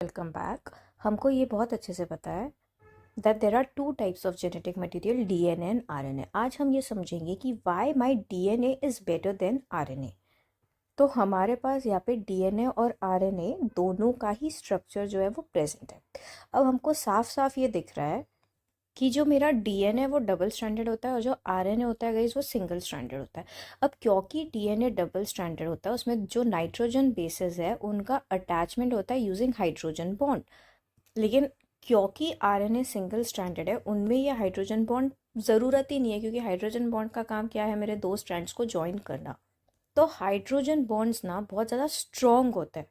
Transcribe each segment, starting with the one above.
Welcome back. हमको ये बहुत अच्छे से पता है that there are two types of genetic material, DNA and RNA. आज हम ये समझेंगे कि why my DNA is better than RNA. तो हमारे पास यहाँ पे डीएनए और आरएनए दोनों का ही स्ट्रक्चर जो है वो प्रेजेंट है। अब हमको साफ साफ ये दिख रहा है कि जो मेरा डीएनए वो डबल स्ट्रैंडेड होता है और जो आरएनए होता है गाइस वो सिंगल स्ट्रैंडेड होता है। अब क्योंकि डीएनए डबल स्ट्रैंडेड होता है उसमें जो नाइट्रोजन बेसेस है उनका अटैचमेंट होता है यूजिंग हाइड्रोजन बॉन्ड, लेकिन क्योंकि आरएनए सिंगल स्ट्रैंडेड है उनमें ये हाइड्रोजन बॉन्ड ज़रूरत ही नहीं है, क्योंकि हाइड्रोजन बॉन्ड का काम क्या है, मेरे दो स्ट्रैंड्स को ज्वाइन करना। तो हाइड्रोजन बॉन्ड्स ना बहुत ज़्यादा स्ट्रॉन्ग होते हैं।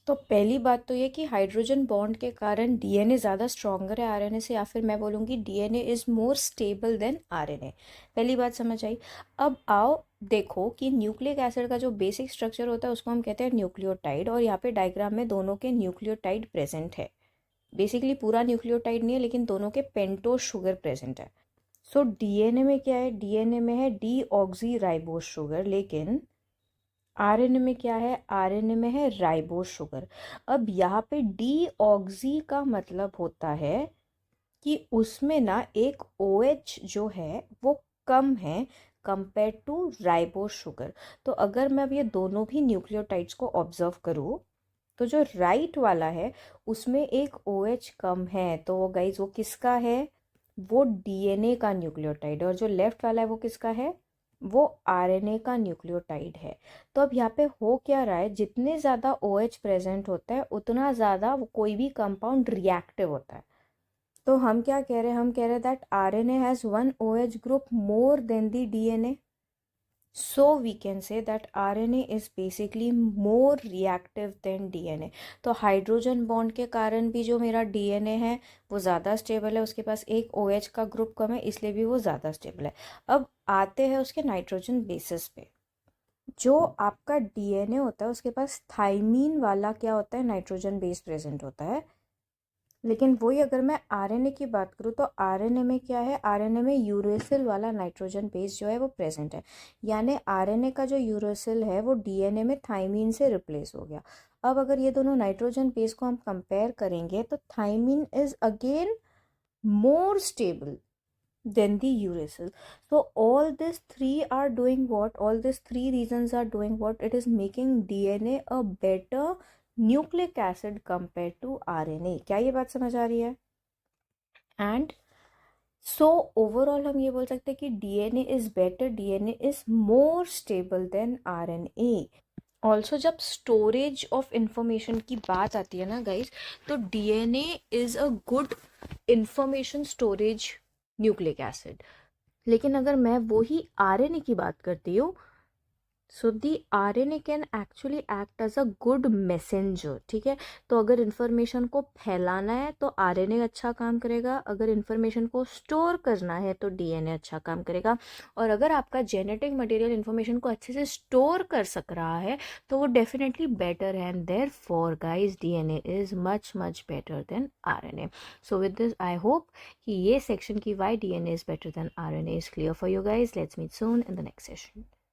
तो पहली बात तो ये कि हाइड्रोजन बॉन्ड के कारण डीएनए ज़्यादा स्ट्रॉन्गर है आरएनए से, या फिर मैं बोलूँगी DNA is more stable than RNA. पहली बात समझ आई। अब आओ देखो कि न्यूक्लिक एसिड का जो बेसिक स्ट्रक्चर होता है उसको हम कहते हैं न्यूक्लियोटाइड, और यहाँ पे डायग्राम में दोनों के न्यूक्लियोटाइड प्रेजेंट है। बेसिकली पूरा न्यूक्लियोटाइड नहीं है लेकिन दोनों के पेंटोज शुगर प्रेजेंट है। सो डीएनए में क्या है, डीएनए में है डी ऑक्सी राइबोज शुगर, लेकिन आरएनए में क्या है, आरएनए में है राइबोज शुगर। अब यहाँ पे डी ऑक्सी का मतलब होता है कि उसमें ना एक OH जो है वो कम है कंपेयर टू राइबोज शुगर। तो अगर मैं अब ये दोनों भी न्यूक्लियोटाइड्स को ऑब्जर्व करूँ तो जो राइट वाला है उसमें एक OH कम है, तो वो गाइज वो किसका है, वो डीएनए का न्यूक्लियोटाइड, और जो लेफ्ट वाला है वो किसका है, वो आरएनए का न्यूक्लियोटाइड है। तो अब यहाँ पे हो क्या रहा है, जितने ज़्यादा OH प्रेजेंट होता है उतना ज़्यादा कोई भी कंपाउंड रिएक्टिव होता है। तो हम क्या कह रहे हैं, हम कह रहे हैं that RNA has one OH group more than the DNA, so we can say that RNA is basically more reactive than DNA। तो हाइड्रोजन बॉन्ड के कारण भी जो मेरा DNA है वो ज़्यादा स्टेबल है, उसके पास एक OH का ग्रुप कम है इसलिए भी वो ज़्यादा स्टेबल है। अब आते हैं उसके नाइट्रोजन बेसिस पे। जो आपका DNA होता है उसके पास थाइमीन वाला क्या होता है, नाइट्रोजन बेस प्रेजेंट होता है। लेकिन वही अगर मैं आरएनए की बात करूँ तो आरएनए में क्या है, आरएनए में यूरेसिल वाला नाइट्रोजन बेस जो है वो प्रेजेंट है, यानी आरएनए का जो यूरेसिल है वो डीएनए में थाइमीन से रिप्लेस हो गया। अब अगर ये दोनों नाइट्रोजन बेस को हम कंपेयर करेंगे तो thymine is again more stable than the uracil। So all these three are doing what, all these three reasons are doing what, it is making DNA a better nucleic acid compared to RNA। क्या ये बात समझ आ रही है? And so overall हम ये बोल सकते हैं कि DNA is better, DNA is more stable than RNA. Also जब स्टोरेज ऑफ इंफॉर्मेशन की बात आती है ना गाइज, तो DNA is a good information storage nucleic acid. लेकिन अगर मैं वही आरएनए की बात करती हूँ, so the RNA can actually act as a good messenger. ठीक है, तो अगर इन्फॉर्मेशन को फैलाना है तो आरएनए अच्छा काम करेगा, अगर इन्फॉर्मेशन को स्टोर करना है तो डीएनए अच्छा काम करेगा। और अगर आपका जेनेटिक मटेरियल इन्फॉर्मेशन को अच्छे से स्टोर कर सक रहा है तो वो डेफिनेटली बेटर है, and therefore guys DNA is much much better than RNA. So with this I hope कि ये सेक्शन की why DNA is better than RNA is clear for you guys. Let's meet soon in the next session.